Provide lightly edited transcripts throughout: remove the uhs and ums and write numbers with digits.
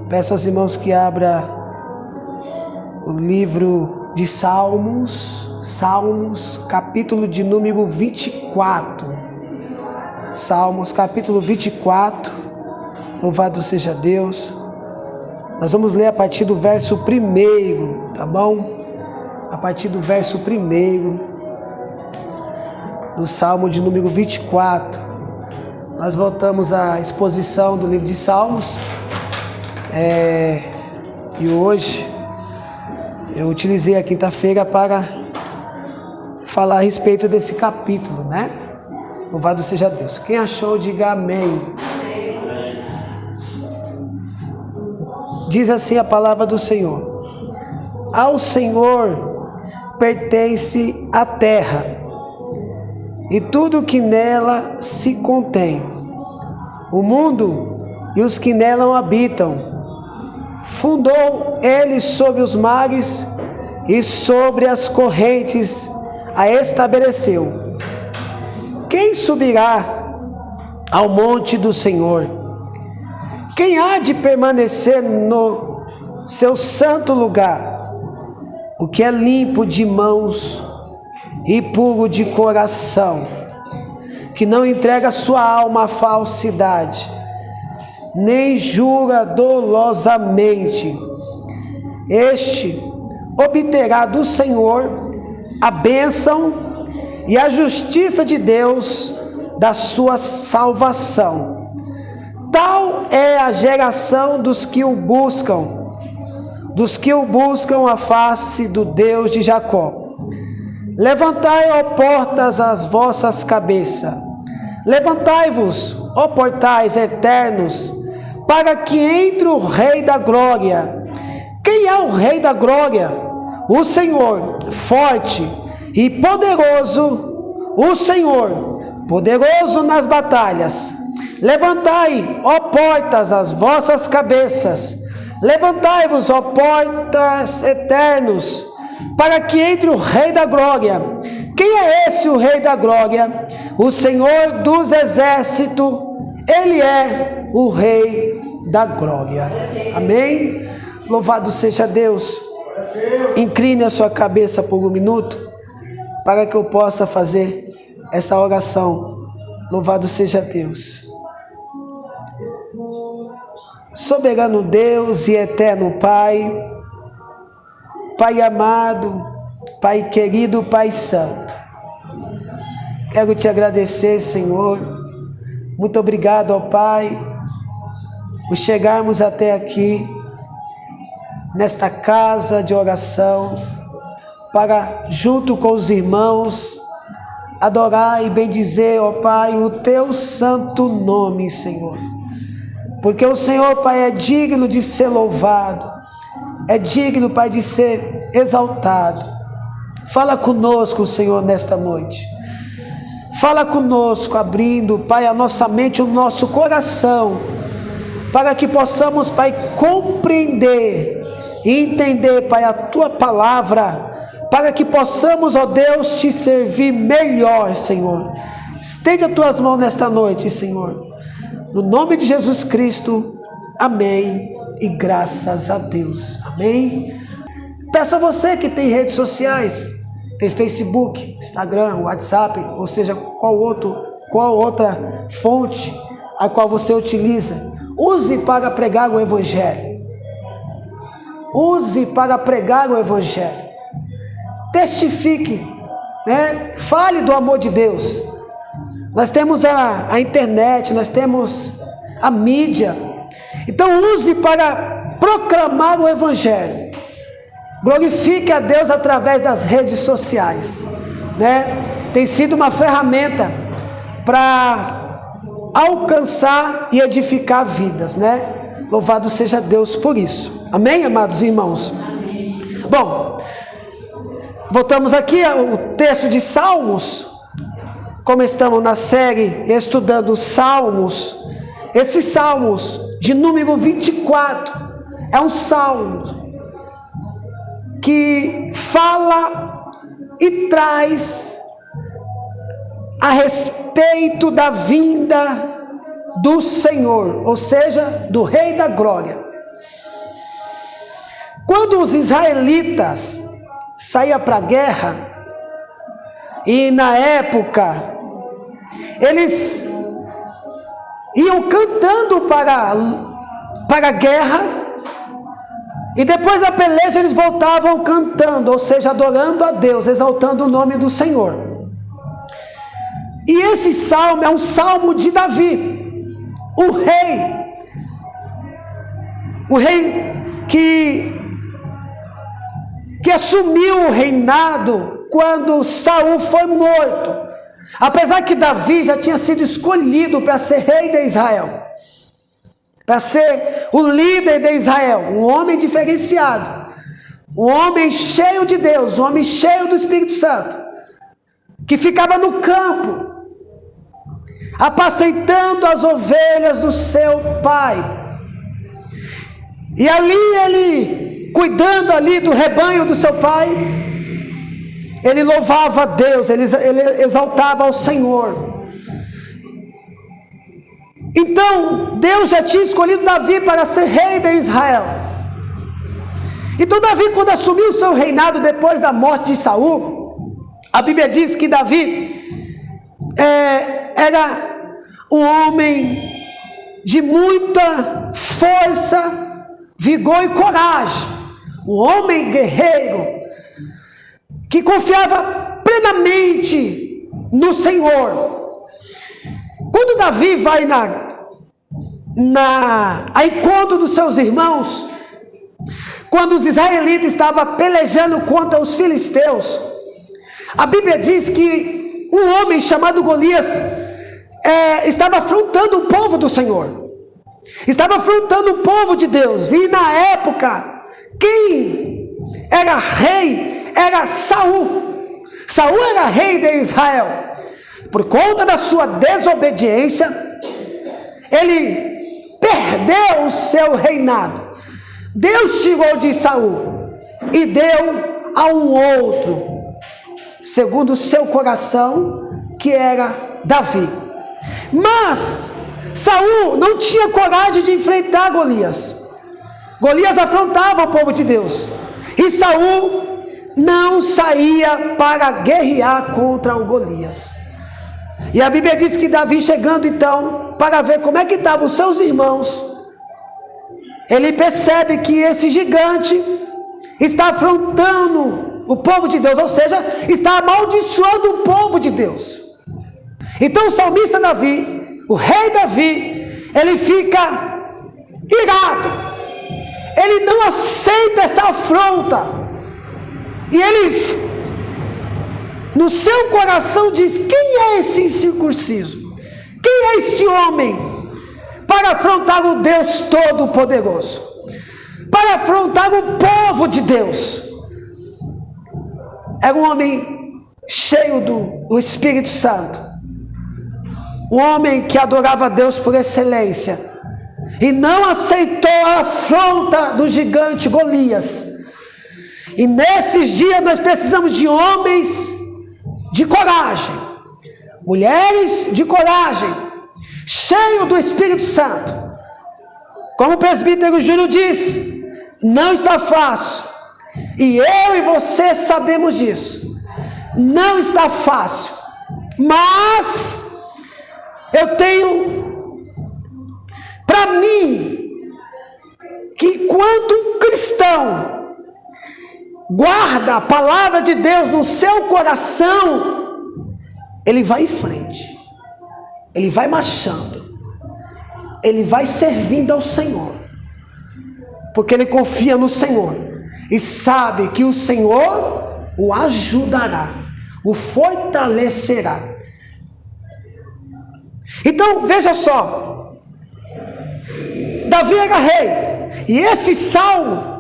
Peço aos irmãos que abra o livro de Salmos, capítulo de número 24. Salmos, capítulo 24. Louvado seja Deus. Nós vamos ler a partir do verso 1, tá bom? A partir do verso 1 do Salmo de número 24. Nós voltamos à exposição do livro de Salmos. E hoje eu utilizei a quinta-feira para falar a respeito desse capítulo, né? Louvado seja Deus. Quem achou, diga amém. Diz assim a palavra do Senhor: ao Senhor pertence a terra e tudo que nela se contém, o mundo e os que nela habitam. Fundou ele sobre os mares e sobre as correntes a estabeleceu. Quem subirá ao monte do Senhor? Quem há de permanecer no seu santo lugar? O que é limpo de mãos e puro de coração, que não entrega sua alma à falsidade, nem jura dolosamente, este obterá do Senhor a bênção e a justiça de Deus da sua salvação. Tal é a geração dos que o buscam a face do Deus de Jacó. Levantai, ó portas, as vossas cabeças, levantai-vos, ó portais eternos, para que entre o Rei da Glória. Quem é o Rei da Glória? O Senhor, forte e poderoso, o Senhor, poderoso nas batalhas. Levantai, ó portas, as vossas cabeças, levantai-vos, ó portas eternos, para que entre o Rei da Glória. Quem é esse o Rei da Glória? O Senhor dos Exércitos, Ele é o Rei da Glória. Amém? Louvado seja Deus. Incline a sua cabeça por um minuto, para que eu possa fazer essa oração. Louvado seja Deus. Soberano Deus e eterno Pai, Pai amado, Pai querido, Pai santo, quero te agradecer, Senhor. Muito obrigado, ó Pai, por chegarmos até aqui, nesta casa de oração, para, junto com os irmãos, adorar e bendizer, ó Pai, o teu santo nome, Senhor. Porque o Senhor, Pai, é digno de ser louvado, é digno, Pai, de ser exaltado. Fala conosco, Senhor, nesta noite. Fala conosco, abrindo, Pai, a nossa mente, o nosso coração, para que possamos, Pai, compreender e entender, Pai, a Tua palavra, para que possamos, ó Deus, Te servir melhor, Senhor. Estende as Tuas mãos nesta noite, Senhor. No nome de Jesus Cristo, amém e graças a Deus, amém. Peço a você que tem redes sociais, tem Facebook, Instagram, WhatsApp, ou seja, qual outra fonte a qual você utiliza, use para pregar o Evangelho. Use para pregar o Evangelho. Testifique, né? Fale do amor de Deus. Nós temos a internet, nós temos a mídia. Então use para proclamar o Evangelho. Glorifique a Deus através das redes sociais, né? Tem sido uma ferramenta para alcançar e edificar vidas, né? Louvado seja Deus por isso. Amém, amados irmãos? Amém. Bom, voltamos aqui ao texto de Salmos. Como estamos na série estudando Salmos, esses Salmos de número 24 é um salmo que fala e traz a respeito da vinda do Senhor, ou seja, do Rei da Glória. quando os israelitas saíam para a guerra, e na época, eles iam cantando para a guerra, e depois da peleja eles voltavam cantando, ou seja, adorando a Deus, exaltando o nome do Senhor. E esse salmo é um salmo de Davi, o rei que assumiu o reinado quando Saul foi morto. Apesar que Davi já tinha sido escolhido para ser rei de Israel, para ser o líder de Israel, um homem diferenciado, um homem cheio de Deus, um homem cheio do Espírito Santo, que ficava no campo, apacentando as ovelhas do seu pai. E ali ele, cuidando ali do rebanho do seu pai, ele louvava a Deus, ele exaltava ao Senhor. Então, Deus já tinha escolhido Davi para ser rei de Israel. Então, Davi, quando assumiu o seu reinado depois da morte de Saul, a Bíblia diz que Davi era um homem de muita força, vigor e coragem. Um homem guerreiro, que confiava plenamente no Senhor. Quando Davi vai a encontro dos seus irmãos, quando os israelitas estavam pelejando contra os filisteus, a Bíblia diz que um homem chamado Golias estava afrontando o povo do Senhor, estava afrontando o povo de Deus. E na época, quem era rei era Saul. Saul era rei de Israel. Por conta da sua desobediência, ele perdeu o seu reinado. Deus tirou de Saul e deu a um outro, segundo o seu coração, que era Davi. Mas Saul não tinha coragem de enfrentar Golias. Golias afrontava o povo de Deus, e Saul não saía para guerrear contra o Golias. E a Bíblia diz que Davi, chegando então para ver como é que estavam os seus irmãos, ele percebe que esse gigante está afrontando o povo de Deus, ou seja, está amaldiçoando o povo de Deus. Então o salmista Davi, o rei Davi, ele fica irado, ele não aceita essa afronta, e ele, no seu coração, diz: quem é esse incircunciso? Quem é este homem para afrontar o Deus Todo-Poderoso, para afrontar o povo de Deus? Era um homem cheio do Espírito Santo, um homem que adorava a Deus por excelência, e não aceitou a afronta do gigante Golias. E nesses dias nós precisamos de homens de coragem, mulheres de coragem, cheio do Espírito Santo. Como o presbítero Júnior disse, não está fácil, e eu e você sabemos disso. Não está fácil, mas eu tenho para mim que enquanto um cristão guarda a palavra de Deus no seu coração, ele vai em frente, ele vai marchando, ele vai servindo ao Senhor, porque ele confia no Senhor e sabe que o Senhor o ajudará, o fortalecerá. Então veja só, Davi era rei, e esse salmo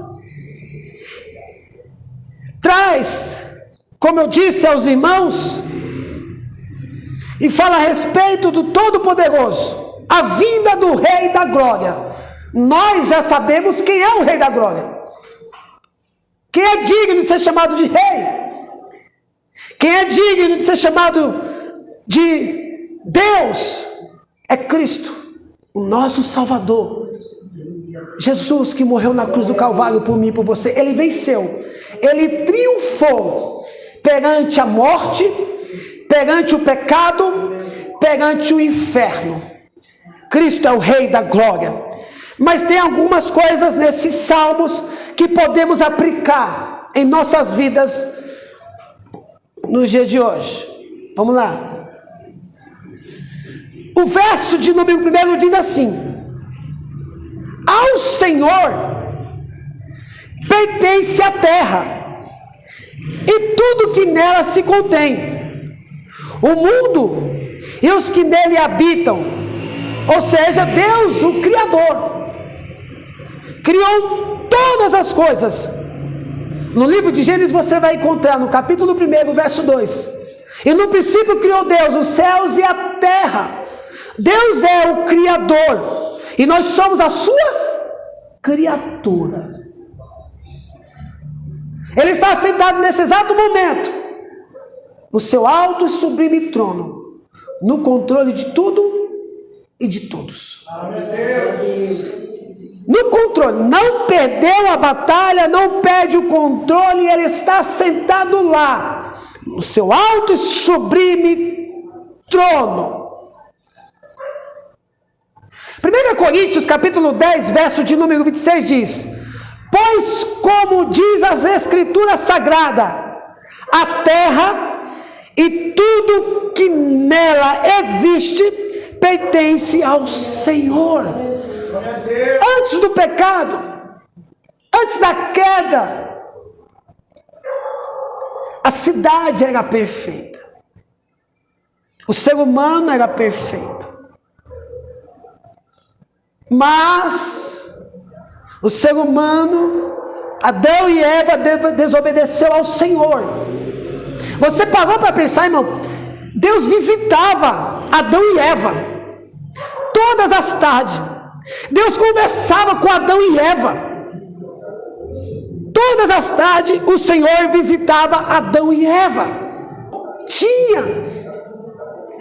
traz, como eu disse aos irmãos, e fala a respeito do Todo-Poderoso, a vinda do Rei da Glória. Nós já sabemos quem é o Rei da Glória, quem é digno de ser chamado de rei, quem é digno de ser chamado de Deus, é Cristo, o nosso Salvador. Jesus que morreu na cruz do Calvário por mim e por você, ele venceu, ele triunfou perante a morte, perante o pecado, perante o inferno. Cristo é o Rei da glória. Mas tem algumas coisas nesses salmos que podemos aplicar em nossas vidas nos dias de hoje. Vamos lá. O verso de número 1 diz assim: ao Senhor pertence a terra e tudo que nela se contém, o mundo e os que nele habitam. Ou seja, Deus, o Criador, criou todas as coisas. No livro de Gênesis você vai encontrar no capítulo 1, verso 2: e no princípio criou Deus os céus e a terra. Deus é o Criador e nós somos a sua criatura. Ele está sentado nesse exato momento no seu alto e sublime trono, no controle de tudo e de todos. No controle, não perdeu a batalha, não perde o controle, ele está sentado lá, no seu alto e sublime trono. 1 Coríntios capítulo 10, verso de número 26 diz: pois como diz as Escrituras Sagradas, a terra e tudo que nela existe pertence ao Senhor. Antes do pecado, antes da queda, a cidade era perfeita, o ser humano era perfeito, mas o ser humano, Adão e Eva, desobedeceu ao Senhor. Você parou para pensar, irmão? Deus visitava Adão e Eva todas as tardes. Deus conversava com Adão e Eva todas as tardes. O Senhor visitava Adão e Eva.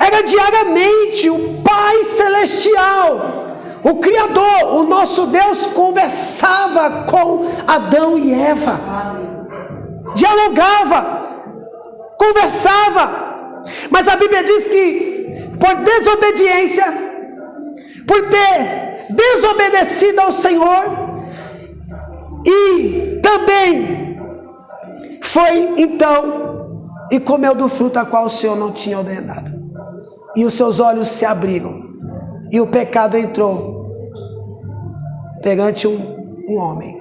Era diariamente. O Pai Celestial, o Criador, o nosso Deus, conversava com Adão e Eva, dialogava, conversava. Mas a Bíblia diz que por desobediência, por ter desobedecido ao Senhor, e também foi então e comeu do fruto a qual o Senhor não tinha ordenado, e os seus olhos se abriram, e o pecado entrou perante um homem.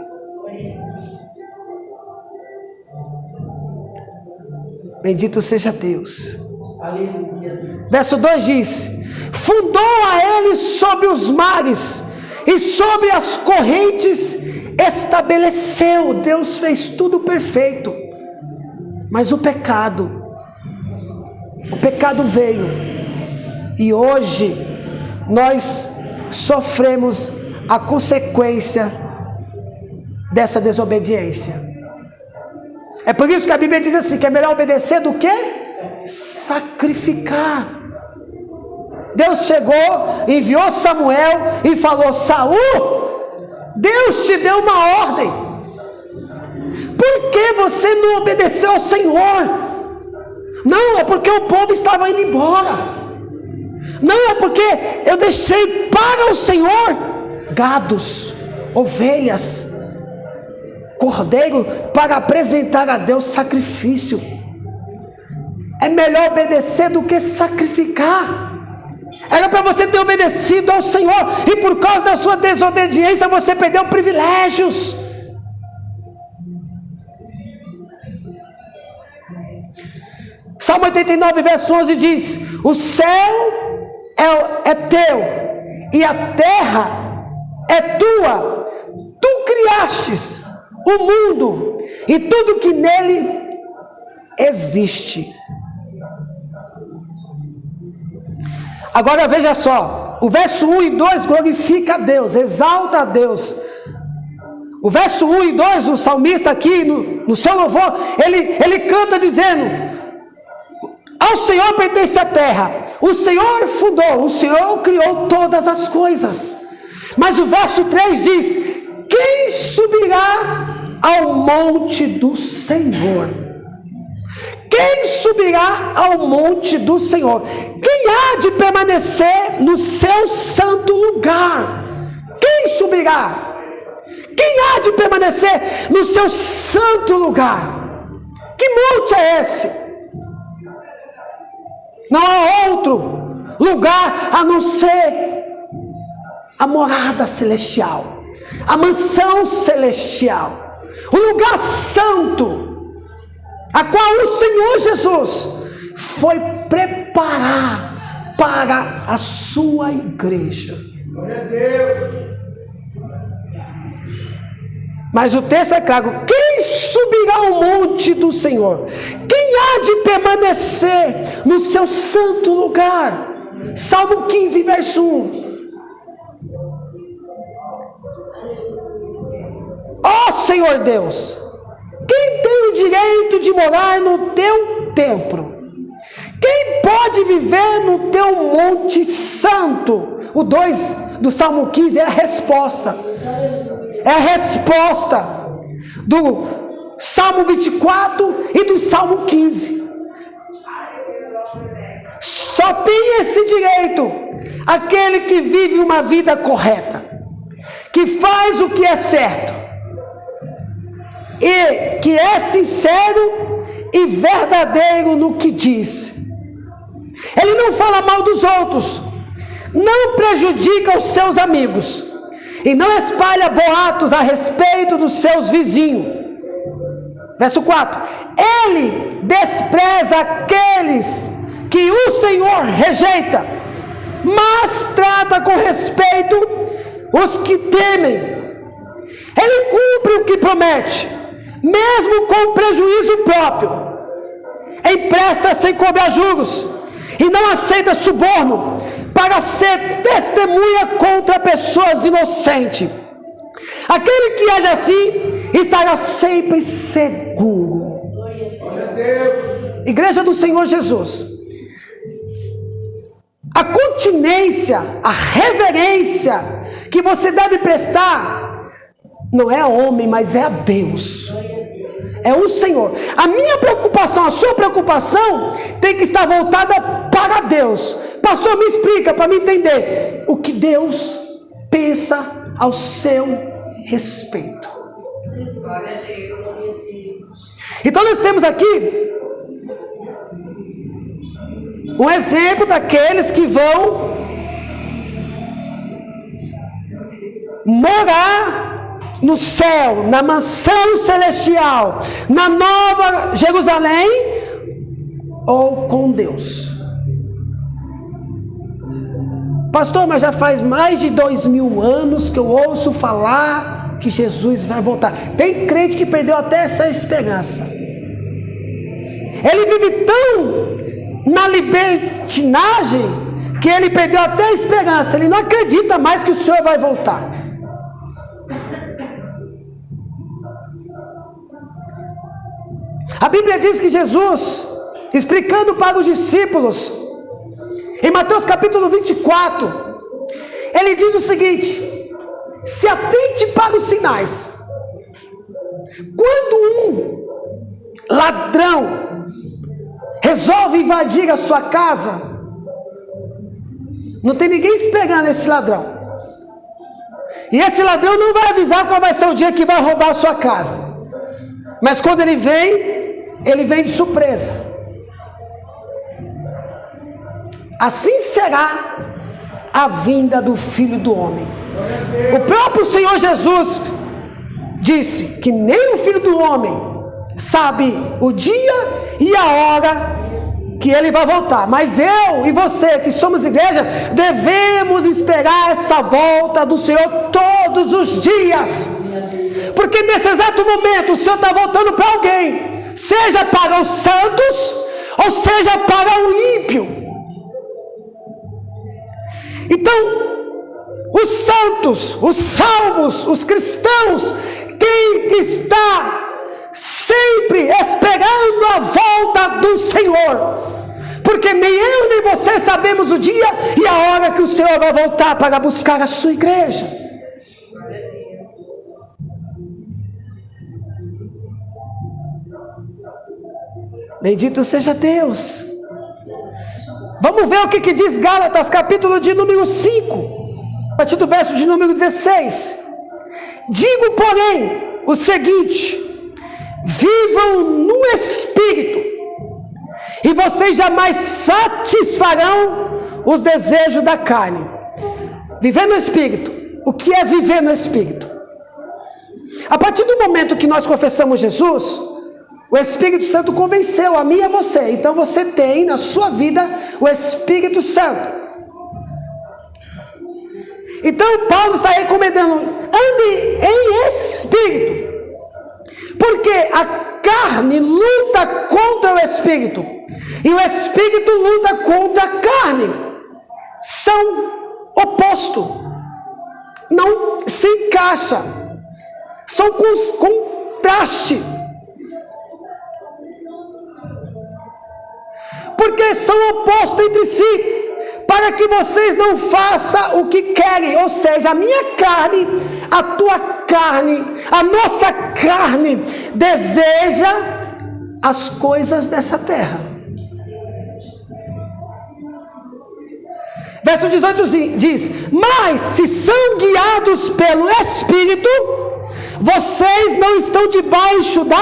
Bendito seja Deus. Aleluia. Verso 2 diz: fundou a ele sobre os mares e sobre as correntes estabeleceu. Deus fez tudo perfeito, mas o pecado veio, e hoje nós sofremos a consequência dessa desobediência. É por isso que a Bíblia diz assim, que é melhor obedecer do que sacrificar. Deus chegou, enviou Samuel e falou: Saul, Deus te deu uma ordem, por que você não obedeceu ao Senhor? Não, é porque o povo estava indo embora. Não, é porque eu deixei para o Senhor gados, ovelhas, cordeiro, para apresentar a Deus sacrifício. É melhor obedecer do que sacrificar. Era para você ter obedecido ao Senhor, e por causa da sua desobediência você perdeu privilégios. Salmo 89, verso 11 diz: o céu é teu e a terra é tua, tu criastes o mundo e tudo que nele existe. Agora veja só, o verso 1 e 2 glorifica a Deus, exalta a Deus. O verso 1 e 2, o salmista aqui no seu louvor, ele canta dizendo: ao Senhor pertence a terra, o Senhor fundou, o Senhor criou todas as coisas. Mas o verso 3 diz: quem subirá ao monte do Senhor? Quem subirá ao monte do Senhor? Quem há de permanecer no seu santo lugar? Quem subirá? Quem há de permanecer no seu santo lugar? Que monte é esse? Não há outro lugar a não ser a morada celestial, a mansão celestial, o lugar santo, a qual o Senhor Jesus foi preparar para a sua igreja. Glória a Deus. Mas o texto é claro: quem subirá ao monte do Senhor? Quem há de permanecer no seu santo lugar? Salmo 15, verso 1. Ó Senhor Deus, quem tem o direito de morar no teu templo? Quem pode viver no teu monte santo? O 2 do Salmo 15 é a resposta. É a resposta do Salmo 24 e do Salmo 15. Só tem esse direito aquele que vive uma vida correta, que faz o que é certo e que é sincero e verdadeiro no que diz. Ele não fala mal dos outros, não prejudica os seus amigos e não espalha boatos a respeito dos seus vizinhos. Verso 4: ele despreza aqueles que o Senhor rejeita, mas trata com respeito os que temem. Ele cumpre o que promete, mesmo com prejuízo próprio. Empresta sem cobrar juros e não aceita suborno para ser testemunha contra pessoas inocentes. Aquele que age assim estará sempre seguro. Igreja do Senhor Jesus, a continência, a reverência que você deve prestar não é a homem, mas é a Deus. É o Senhor. A minha preocupação, a sua preocupação tem que estar voltada para Deus. Pastor, me explica para me entender o que Deus pensa ao seu respeito. Então nós temos aqui um exemplo daqueles que vão morar no céu, na mansão celestial, na nova Jerusalém, ou com Deus. Pastor, mas já faz mais de 2000 anos que eu ouço falar que Jesus vai voltar. Tem crente que perdeu até essa esperança. Ele vive tão na libertinagem que ele perdeu até a esperança. Ele não acredita mais que o Senhor vai voltar. A Bíblia diz que Jesus, explicando para os discípulos, em Mateus capítulo 24, ele diz o seguinte: se atente para os sinais. Quando um ladrão resolve invadir a sua casa, não tem ninguém esperando esse ladrão. E esse ladrão não vai avisar qual vai ser o dia que vai roubar a sua casa. Mas quando ele vem de surpresa. Assim será a vinda do Filho do Homem. O próprio Senhor Jesus disse que nem o Filho do Homem sabe o dia e a hora que ele vai voltar. Mas eu e você, que somos igreja, devemos esperar essa volta do Senhor todos os dias. Porque nesse exato momento o Senhor está voltando para alguém, seja para os santos ou seja para o ímpio. Então, os santos, os salvos, os cristãos têm que estar sempre esperando a volta do Senhor, porque nem eu nem você sabemos o dia e a hora que o Senhor vai voltar para buscar a sua igreja. Bendito seja Deus. Vamos ver o que diz Gálatas, capítulo de número 5, a partir do verso de número 16. Digo, porém, o seguinte: vivam no Espírito, e vocês jamais satisfarão os desejos da carne. Viver no Espírito. O que é viver no Espírito? A partir do momento que nós confessamos Jesus, o Espírito Santo convenceu a mim e a você. Então você tem na sua vida o Espírito Santo. Então Paulo está recomendando: ande em Espírito, porque a carne luta contra o Espírito, e o Espírito luta contra a carne. São opostos, não se encaixa, são contraste, porque são opostos entre si, para que vocês não façam o que querem. Ou seja, a minha carne, a tua carne, a nossa carne deseja as coisas dessa terra. Verso 18 diz: mas se são guiados pelo Espírito, vocês não estão debaixo da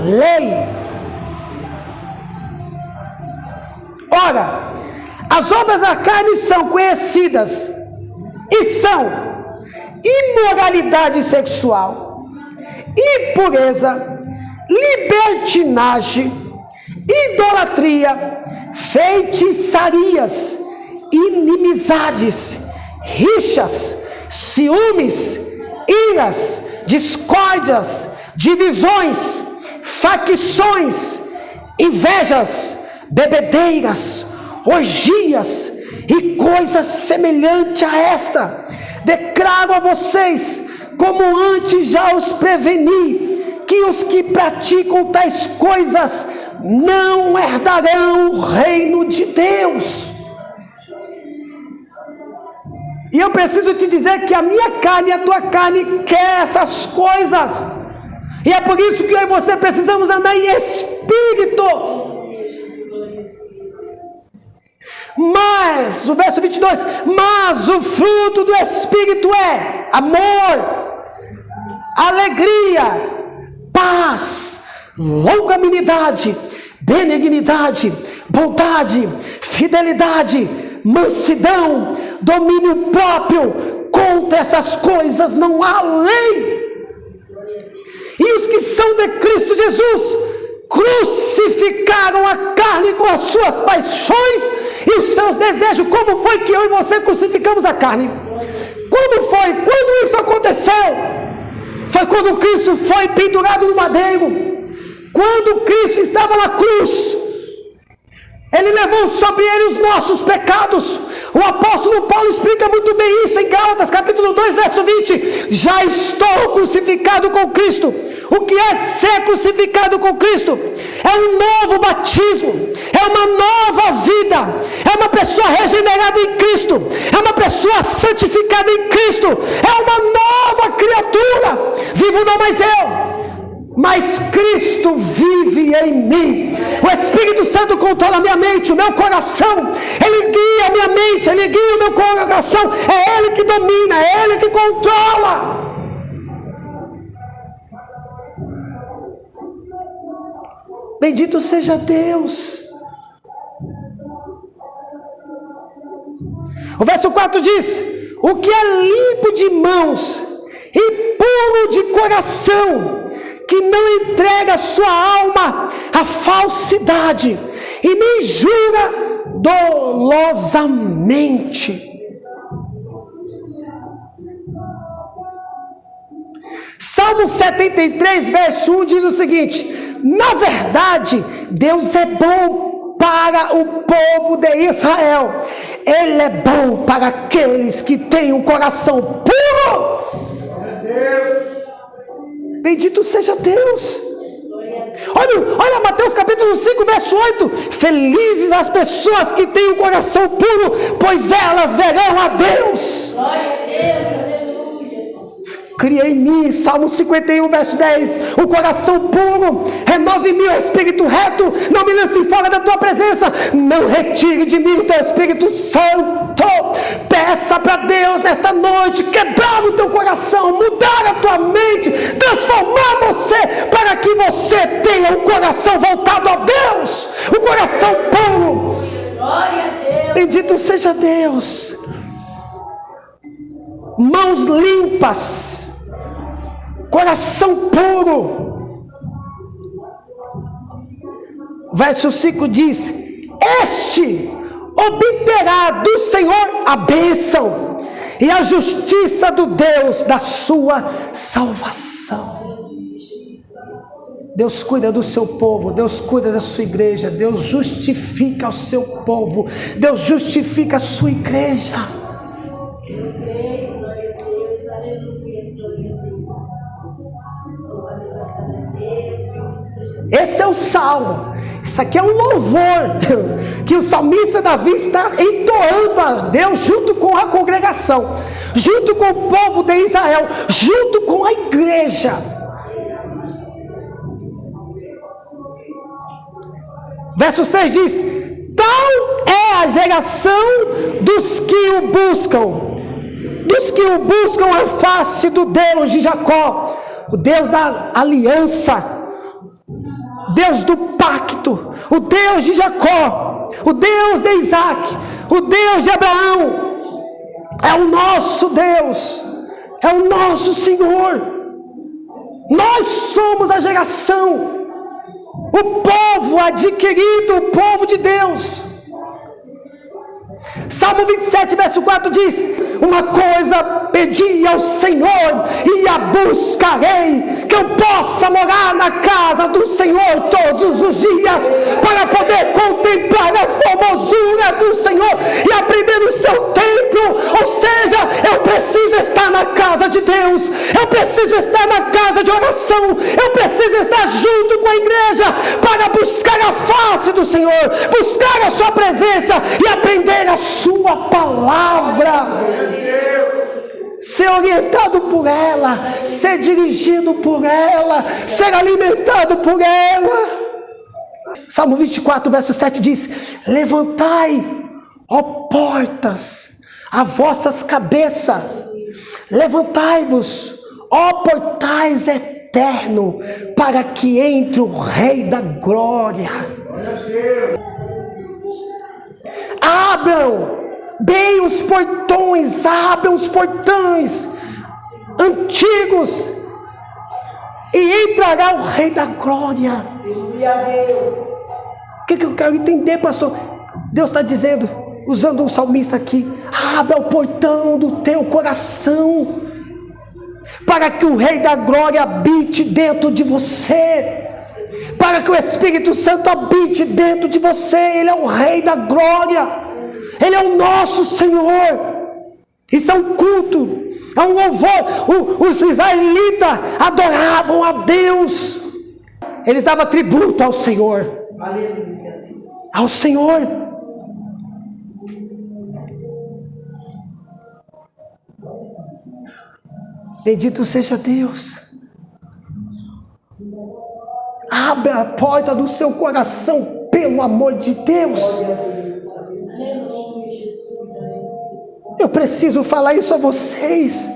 lei. Ora, as obras da carne são conhecidas, e são imoralidade sexual, impureza, libertinagem, idolatria, feitiçarias, inimizades, rixas, ciúmes, iras, discórdias, divisões, facções, invejas, bebedeiras, orgias e coisas semelhantes a esta. Declaro a vocês, como antes já os preveni, que os que praticam tais coisas não herdarão o reino de Deus. E eu preciso te dizer que a minha carne e a tua carne quer essas coisas. E é por isso que eu e você precisamos andar em Espírito. Mas, o verso 22, mas o fruto do Espírito é amor, alegria, paz, longanimidade, benignidade, bondade, fidelidade, mansidão, domínio próprio. Contra essas coisas não há lei. E os que são de Cristo Jesus crucificaram a carne com as suas paixões e os seus desejos. Como foi que eu e você crucificamos a carne? Como foi? Quando isso aconteceu? Foi quando Cristo foi pendurado no madeiro. Quando Cristo estava na cruz, Ele levou sobre Ele os nossos pecados. O apóstolo Paulo explica muito bem isso em Gálatas capítulo 2, verso 20. Já estou crucificado com Cristo. O que é ser crucificado com Cristo? É um novo batismo, é uma nova vida, é uma pessoa regenerada em Cristo, é uma pessoa santificada em Cristo, é uma nova criatura. Vivo não mais eu, mas Cristo vive em mim. O Espírito Santo controla a minha mente, o meu coração. Ele guia a minha mente, Ele guia o meu coração. É Ele que domina, é Ele que controla. Bendito seja Deus. O verso 4 diz: o que é limpo de mãos e puro de coração, que não entrega sua alma à falsidade e nem jura dolosamente. Salmo 73, verso 1 diz o seguinte: na verdade, Deus é bom para o povo de Israel. Ele é bom para aqueles que têm um coração puro. Bendito seja Deus. Olha Mateus capítulo 5, verso 8. Felizes as pessoas que têm um coração puro, pois elas verão a Deus. Glória a Deus, aleluia. Cria em mim, Salmo 51, verso 10, um coração puro, renove em mim o espírito reto, não me lance fora da tua presença, não retire de mim o teu Espírito Santo. Peça para Deus nesta noite quebrar o teu coração, mudar a tua mente, transformar você, para que você tenha um coração voltado a Deus, um coração puro. Glória a Deus. Bendito seja Deus. Mãos limpas, coração puro. Verso 5 diz: este obterá do Senhor a bênção e a justiça do Deus da sua salvação. Deus cuida do seu povo, Deus cuida da sua igreja, Deus justifica o seu povo, Deus justifica a sua igreja. Esse é o salmo. Isso aqui é um louvor que o salmista Davi está entoando a Deus junto com a congregação, junto com o povo de Israel, junto com a igreja. Verso 6 diz: tal é a geração dos que o buscam a face do Deus de Jacó, o Deus da aliança, Deus do pacto, o Deus de Jacó, o Deus de Isaac, o Deus de Abraão. É o nosso Deus, é o nosso Senhor. Nós somos a geração, o povo adquirido, o povo de Deus. Salmo 27, verso 4 diz: uma coisa pedi ao Senhor e a buscarei, que eu possa morar na casa do Senhor todos os dias, para poder contemplar a formosura do Senhor e aprender o seu templo. Ou seja, eu preciso estar na casa de Deus, eu preciso estar na casa de oração, eu preciso estar junto com a igreja para buscar a face do Senhor, buscar a sua presença e aprender a sua palavra, ser orientado por ela, ser dirigido por ela, ser alimentado por ela. Salmo 24, verso 7 diz: levantai, ó portas, as vossas cabeças, levantai-vos, ó portais eterno, para que entre o Rei da Glória. Abram bem os portões, abram os portões antigos, e entrará o Rei da Glória. O que eu quero entender, pastor? Deus está dizendo, usando um salmista aqui: abra o portão do teu coração, para que o Rei da Glória habite dentro de você, para que o Espírito Santo habite dentro de você. Ele é o Rei da Glória, Ele é o nosso Senhor. Isso é um culto, é um louvor. Os israelitas adoravam a Deus, eles davam tributo ao Senhor, ao Senhor. Bendito seja Deus. Abra a porta do seu coração, pelo amor de Deus. Eu preciso falar isso a vocês.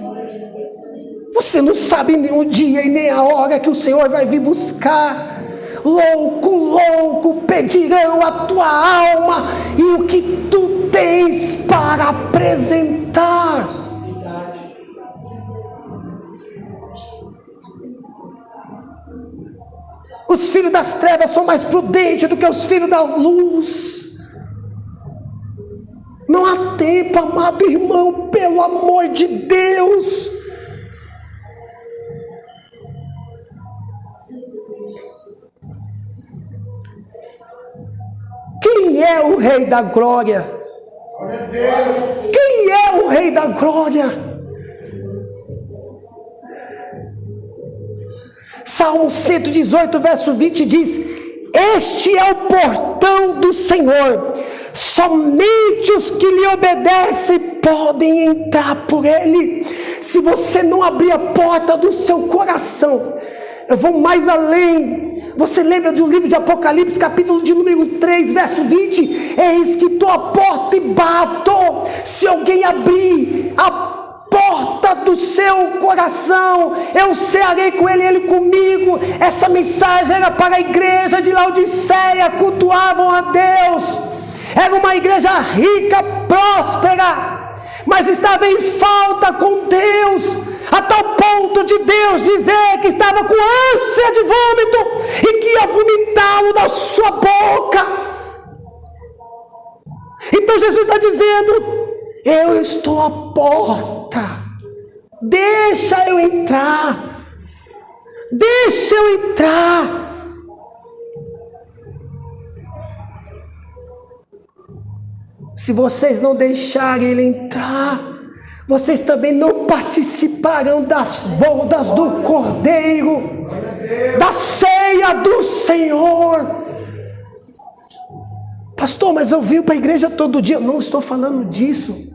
Você não sabe nem o dia e nem a hora que o Senhor vai vir buscar. Louco, pedirão a tua alma e o que tu tens para apresentar. Os filhos das trevas são mais prudentes do que os filhos da luz. Não há tempo, amado irmão, pelo amor de Deus. Quem é o Rei da Glória? Quem é o Rei da Glória? Salmo 118, verso 20 diz: este é o portão do Senhor, somente os que lhe obedecem podem entrar por ele. se você não abrir a porta do seu coração, eu vou mais além. Você lembra do livro de Apocalipse, capítulo de número 3, verso 20? Eis que estou à porta e bato. Se alguém abrir a porta do seu coração, eu cearei com ele, ele comigo. Essa mensagem era para a igreja de Laodiceia, cultuavam a Deus. Era uma igreja rica, próspera, mas estava em falta com Deus, a tal ponto de Deus dizer que estava com ânsia de vômito e que ia vomitá-lo da sua boca. Então Jesus está dizendo: eu estou à porta, deixa eu entrar, deixa eu entrar. Se vocês não deixarem ele entrar, vocês também não participarão das bodas do Cordeiro, da ceia do Senhor. Pastor, mas eu vim para a igreja todo dia. Não estou falando disso.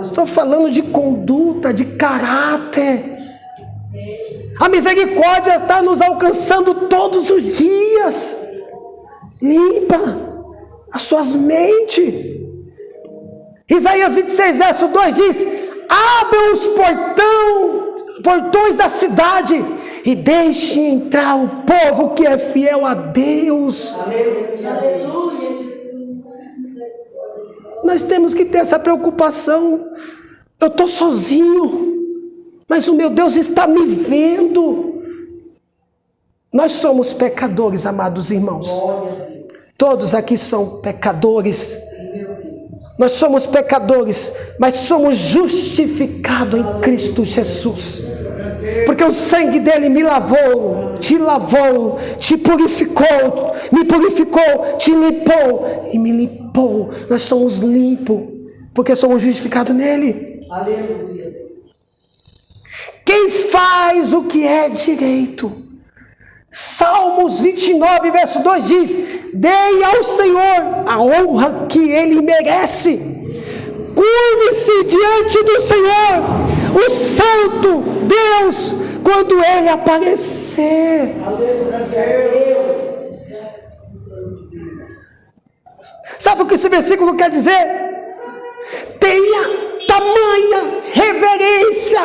Estou falando de conduta, de caráter. A misericórdia está nos alcançando todos os dias. Limpa as suas mentes. Isaías 26, verso 2 diz: abra os portões da cidade e deixe entrar o povo que é fiel a Deus. Aleluia. Nós temos que ter essa preocupação. Eu estou sozinho, mas o meu Deus está me vendo. Nós somos pecadores, amados irmãos. Todos aqui são pecadores. Nós somos pecadores, mas somos justificados em Cristo Jesus. Porque o sangue dele me lavou, te purificou, me purificou, te limpou e me limpou. Nós somos limpos, porque somos justificados nele. Aleluia. Quem faz o que é direito. Salmos 29, verso 2 diz: dei ao Senhor a honra que ele merece. Curve-se diante do Senhor, o santo Deus, quando ele aparecer. Sabe o que esse versículo quer dizer? Tenha tamanha reverência,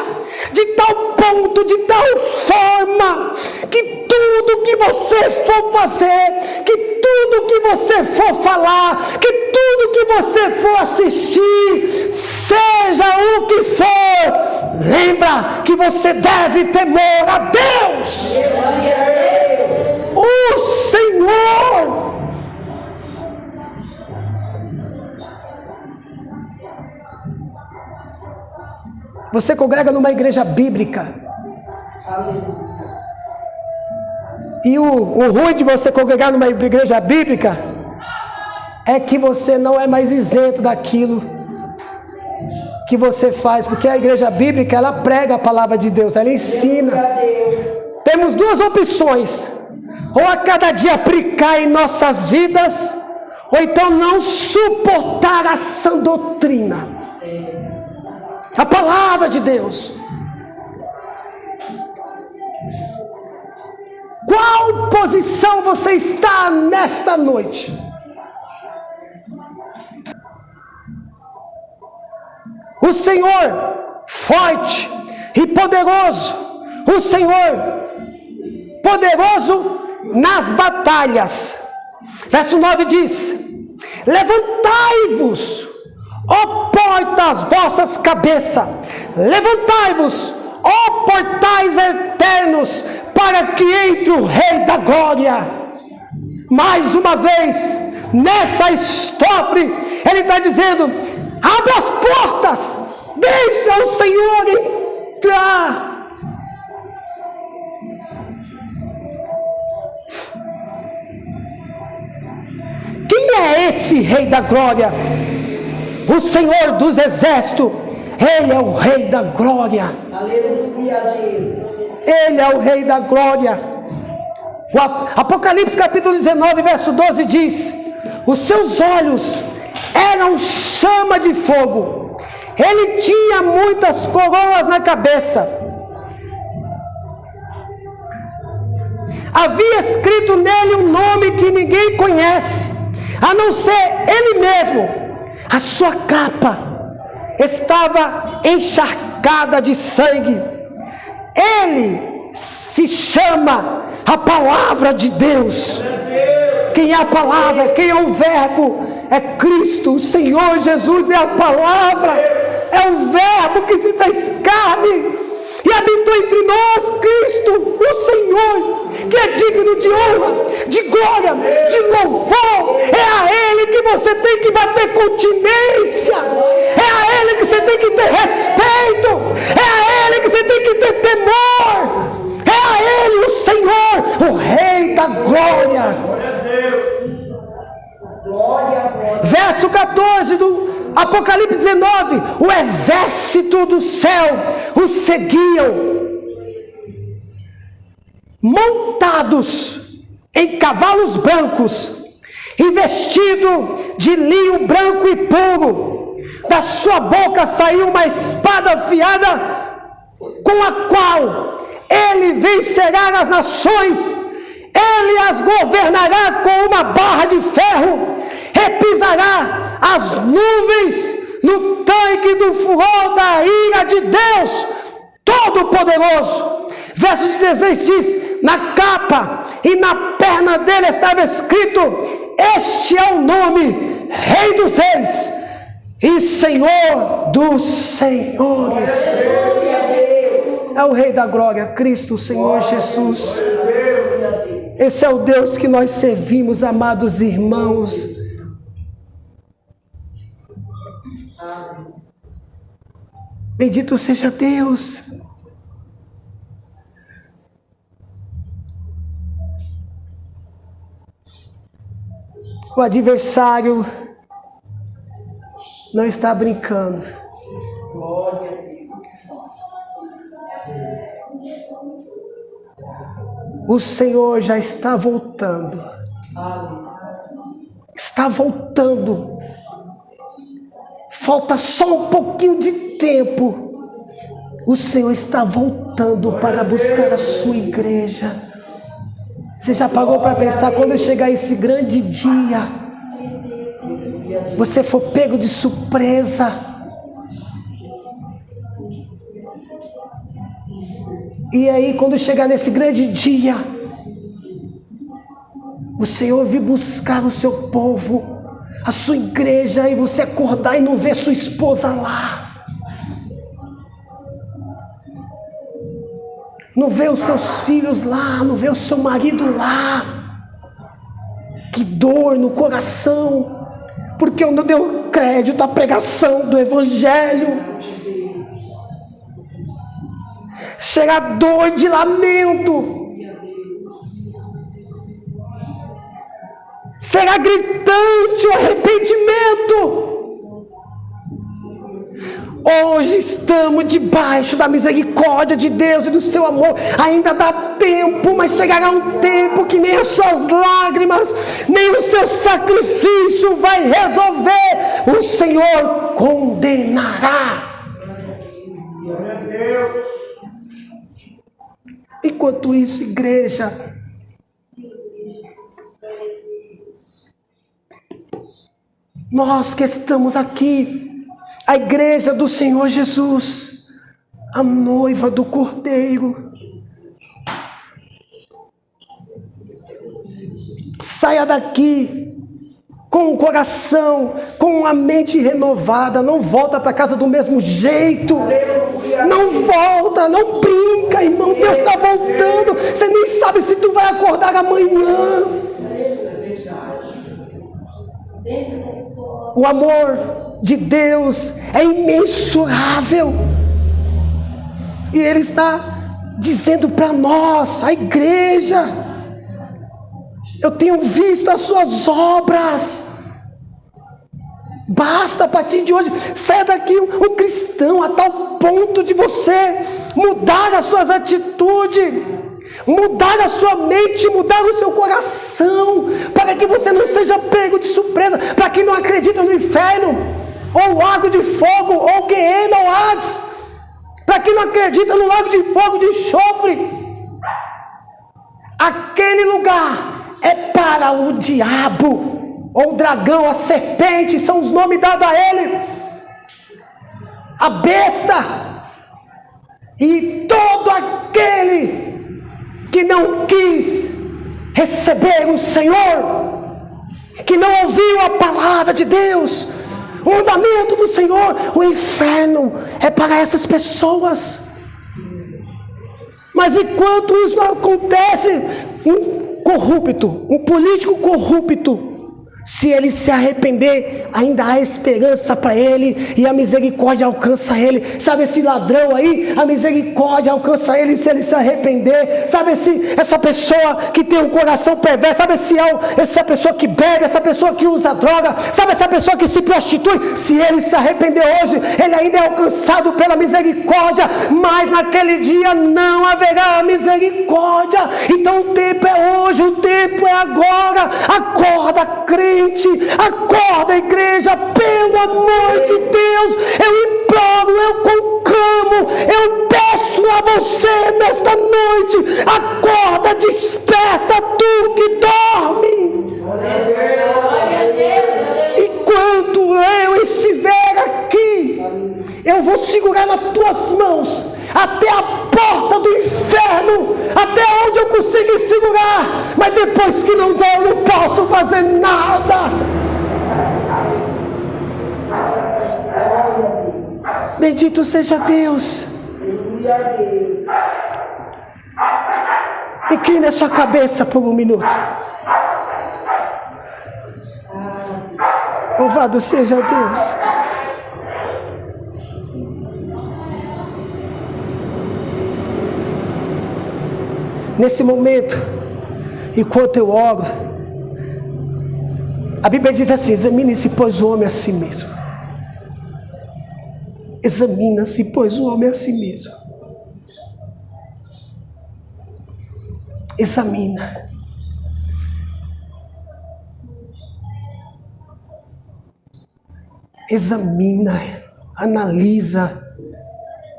de tal ponto, de tal forma, que tudo que você for fazer, que tudo que você for falar, que tudo que você for assistir, seja o que for, lembra que você deve temer a Deus, o Senhor. Você congrega numa igreja bíblica. E o ruim de você congregar numa igreja bíblica é que você não é mais isento daquilo que você faz, porque a igreja bíblica, ela prega a palavra de Deus, ela ensina. Temos duas opções: ou a cada dia aplicar em nossas vidas, ou então não suportar a sã doutrina, a palavra de Deus. Qual posição você está nesta noite? O Senhor forte e poderoso, o Senhor poderoso nas batalhas. Verso 9 diz: levantai-vos, ó portas, vossas cabeças, levantai-vos, ó portais eternos, para que entre o Rei da Glória. Mais uma vez, nessa estrofe, ele está dizendo: abra as portas, deixa o Senhor entrar. Quem é esse Rei da Glória? O Senhor dos Exércitos. Ele é o Rei da Glória. Aleluia. Ele é o Rei da Glória. O Apocalipse capítulo 19, verso 12 diz: os seus olhos eram chama de fogo, ele tinha muitas coroas na cabeça. Havia escrito nele um nome que ninguém conhece, a não ser ele mesmo. A sua capa estava encharcada de sangue. Ele se chama a palavra de Deus. Quem é a palavra? Quem é o verbo? É Cristo, o Senhor Jesus é a palavra. É o verbo que se fez carne e habitou entre nós, Cristo, o Senhor, que é digno de honra, de glória, de louvor. É a Ele que você tem que bater continência. É a Ele que você tem que ter respeito. É a Ele que você tem que ter temor. É a Ele, o Senhor, o Rei da glória. Verso 14 do Apocalipse 19: o exército do céu os seguiam, montados em cavalos brancos e vestido de linho branco e puro. Da sua boca saiu uma espada afiada, com a qual ele vencerá as nações. Ele as governará com uma barra de ferro, repisará as nuvens no tanque do furor da ira de Deus Todo-Poderoso. Verso 16 diz: na capa e na perna dele estava escrito: este é o nome, Rei dos Reis e Senhor dos Senhores. É o Rei da glória, Cristo, o Senhor Jesus. Esse é o Deus que nós servimos, amados irmãos. Bendito seja Deus. O adversário não está brincando. O Senhor já está voltando. Está voltando. Falta só um pouquinho de tempo. O Senhor está voltando para buscar a sua igreja. Você já parou para pensar, quando chegar esse grande dia, você for pego de surpresa? E aí, quando chegar nesse grande dia, o Senhor vir buscar o seu povo, a sua igreja, e você acordar e não ver sua esposa lá, não ver os seus filhos lá, não ver o seu marido lá. Que dor no coração, porque eu não dei crédito à pregação do Evangelho. Chega a dor de lamento, será gritante o arrependimento. Hoje estamos debaixo da misericórdia de Deus e do seu amor. Ainda dá tempo, mas chegará um tempo que nem as suas lágrimas, nem o seu sacrifício vai resolver. O Senhor condenará. Glória a Deus. Enquanto isso, igreja, nós que estamos aqui, a igreja do Senhor Jesus, a noiva do Cordeiro, saia daqui com o coração, com a mente renovada. Não volta para casa do mesmo jeito. Não volta, não brinca, irmão. Deus está voltando. Você nem sabe se tu vai acordar amanhã. O amor de Deus é imensurável. E Ele está dizendo para nós, a igreja: eu tenho visto as suas obras. Basta a partir de hoje. Saia daqui um cristão a tal ponto de você mudar as suas atitudes, mudar a sua mente, mudar o seu coração, para que você não seja pego de surpresa. Para quem não acredita no inferno, ou lago de fogo, ou Guiena, ou Hades. Para quem não acredita no lago de fogo, de enxofre, aquele lugar é para o diabo, ou o dragão, a serpente, são os nomes dados a ele, a besta, e todo aquele que não quis receber o Senhor, que não ouviu a palavra de Deus, o mandamento do Senhor, o inferno é para essas pessoas. Mas enquanto isso não acontece, um corrupto, um político corrupto, se ele se arrepender, ainda há esperança para ele, e a misericórdia alcança ele. Sabe esse ladrão aí? A misericórdia alcança ele se ele se arrepender. Sabe essa pessoa que tem um coração perverso? Sabe essa pessoa que bebe, essa pessoa que usa droga? Sabe essa pessoa que se prostitui? Se ele se arrepender hoje, ele ainda é alcançado pela misericórdia, mas naquele dia não haverá misericórdia. Então o tempo é hoje, o tempo é agora. Acorda, crente. Acorda, igreja, pelo amor de Deus, eu imploro, eu conclamo, eu peço a você nesta noite, acorda, desperta tu que dorme. Enquanto eu estiver aqui, eu vou segurar nas tuas mãos até a porta do inferno, até onde eu conseguir segurar, mas depois que não der, eu não posso fazer nada. Bendito seja Deus. Incline a sua cabeça por um minuto. Louvado seja Deus. Nesse momento, enquanto eu oro, a Bíblia diz assim: examine-se, pois, o homem a si mesmo. Examina-se, pois, o homem a si mesmo. Examina. Examina, analisa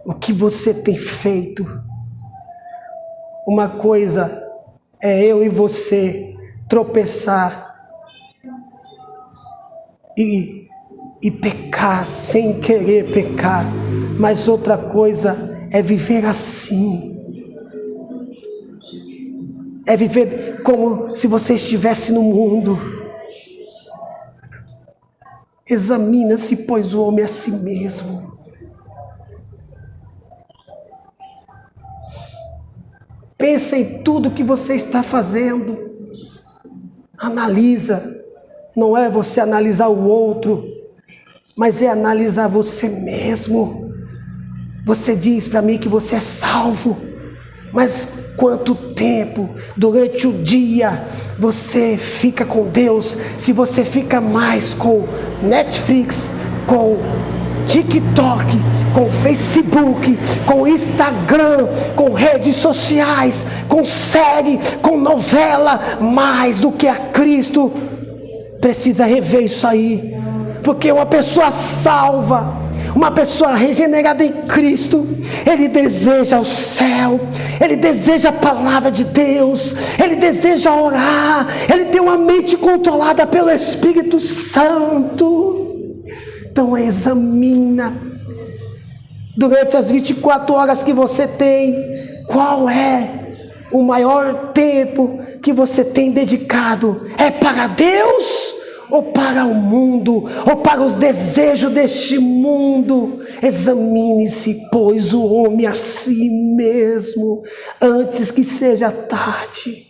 o que você tem feito. Uma coisa é eu e você tropeçar e pecar sem querer pecar, mas outra coisa é viver assim. É viver como se você estivesse no mundo. Examina-se, pois, o homem a si mesmo. Pensa em tudo que você está fazendo. Analisa. Não é você analisar o outro, mas é analisar você mesmo. Você diz para mim que você é salvo, mas quanto tempo durante o dia você fica com Deus? Se você fica mais com Netflix, com TikTok, com Facebook, com Instagram, com redes sociais, com série, com novela, mais do que a Cristo, precisa rever isso aí. Porque uma pessoa salva, uma pessoa regenerada em Cristo, ele deseja o céu, ele deseja a palavra de Deus, ele deseja orar, ele tem uma mente controlada pelo Espírito Santo. Então examina, durante as 24 horas que você tem, qual é o maior tempo que você tem dedicado? É para Deus ou para o mundo, ou para os desejos deste mundo? Examine-se, pois, o homem a si mesmo, antes que seja tarde.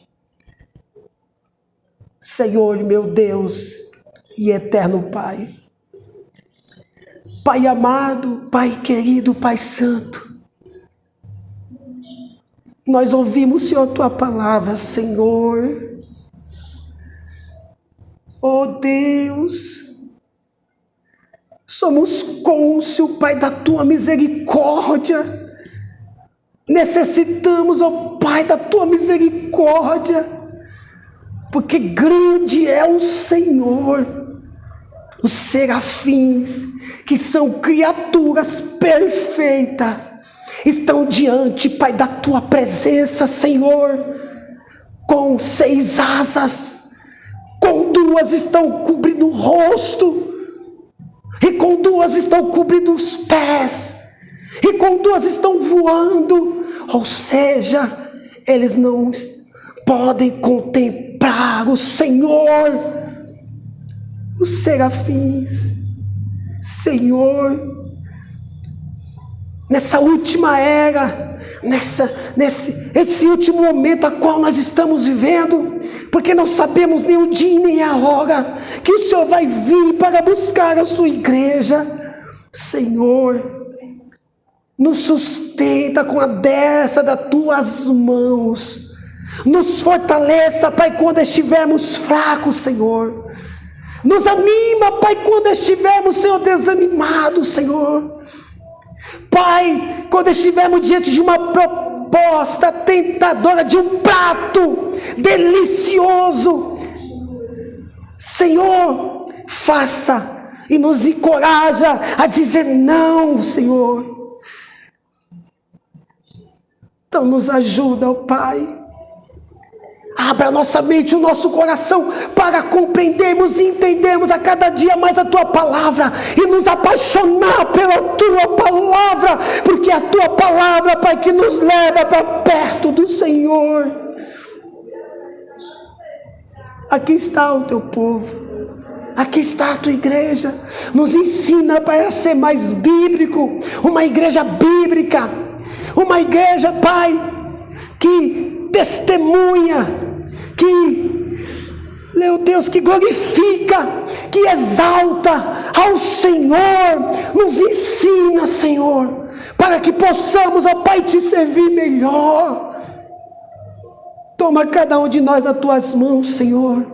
Senhor, meu Deus e eterno Pai, Pai amado, Pai querido, Pai santo, nós ouvimos, Senhor, Tua palavra, Senhor. Oh Deus, somos cônscio, Pai, da Tua misericórdia. Necessitamos, oh Pai, da Tua misericórdia, porque grande é o Senhor Os serafins, que são criaturas perfeitas, estão diante, Pai, da tua presença, Senhor, com 6 asas, com 2 estão cobrindo o rosto, e com 2 estão cobrindo os pés, e com 2 estão voando, ou seja, eles não podem contemplar o Senhor. Os serafins, Senhor, nessa última era, nesse último momento a qual nós estamos vivendo, porque não sabemos nem o dia nem a hora que o Senhor vai vir para buscar a sua igreja. Senhor, nos sustenta com a destra das tuas mãos, nos fortaleça, Pai, quando estivermos fracos, Senhor. Nos anima, Pai, quando estivermos, Senhor, desanimados, Senhor. Pai, quando estivermos diante de uma proposta tentadora, de um prato delicioso, Senhor, faça e nos encoraja a dizer não, Senhor. Então nos ajuda, ó Pai. Abra nossa mente, o nosso coração, para compreendermos e entendermos a cada dia mais a Tua palavra e nos apaixonar pela Tua palavra, porque é a Tua palavra, Pai, que nos leva para perto do Senhor. Aqui está o Teu povo, aqui está a Tua igreja. Nos ensina, Pai, a ser mais bíblico, uma igreja bíblica, uma igreja, Pai, que testemunha, que, meu Deus, que glorifica, que exalta ao Senhor. Nos ensina, Senhor, para que possamos, ó Pai, Te servir melhor. Toma cada um de nós nas Tuas mãos, Senhor.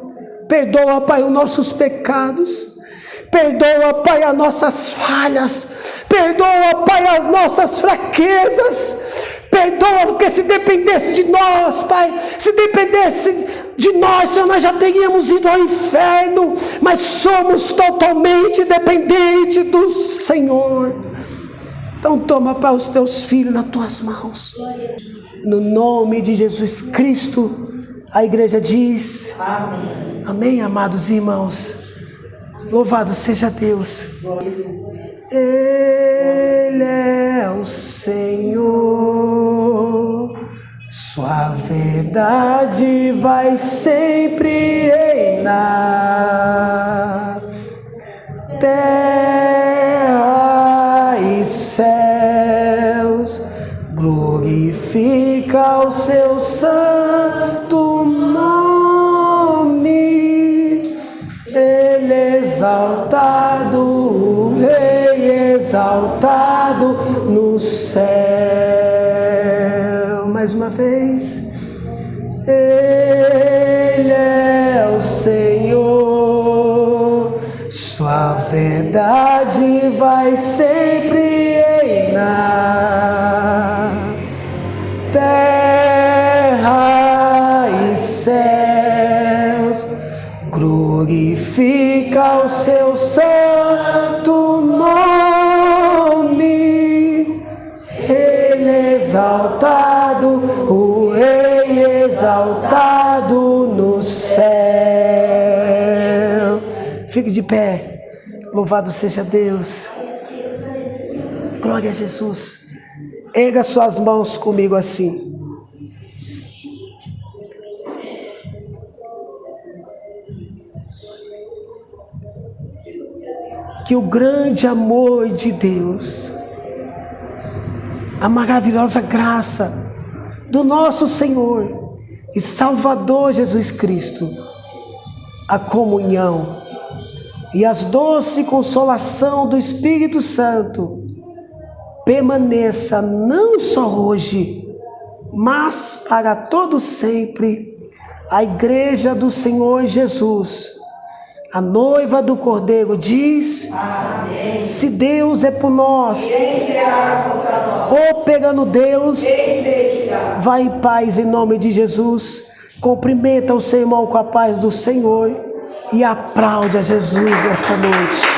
Perdoa, Pai, os nossos pecados. Perdoa, Pai, as nossas falhas. Perdoa, Pai, as nossas fraquezas. Perdoa, porque se dependesse de nós, Pai, se dependesse de nós, Senhor, nós já teríamos ido ao inferno, mas somos totalmente dependentes do Senhor. Então toma, Pai, os Teus filhos nas Tuas mãos. No nome de Jesus Cristo, a igreja diz amém. Amém, amados irmãos. Louvado seja Deus. Ele é o Senhor, Sua verdade vai sempre reinar. Terra e céus glorifica o Seu santo nome. Ele exaltado, o Rei exaltado no céu. Mais uma vez. Ele é o Senhor, Sua verdade vai sempre reinar. Terra e céus glorifica o Seu santo nome. Ele exaltado, o Rei exaltado no céu. Fique de pé. Louvado seja Deus. Glória a Jesus. Erga suas mãos comigo assim. Que o grande amor de Deus, a maravilhosa graça do nosso Senhor e Salvador Jesus Cristo, a comunhão e as doce consolação do Espírito Santo permaneça não só hoje, mas para todo sempre. A igreja do Senhor Jesus, a noiva do Cordeiro, diz: amém. Se Deus é por nós, quem será contra nós? Operando Deus, quem impedirá? Vai em paz em nome de Jesus. Cumprimenta o seu irmão com a paz do Senhor E aplaude a Jesus nesta noite.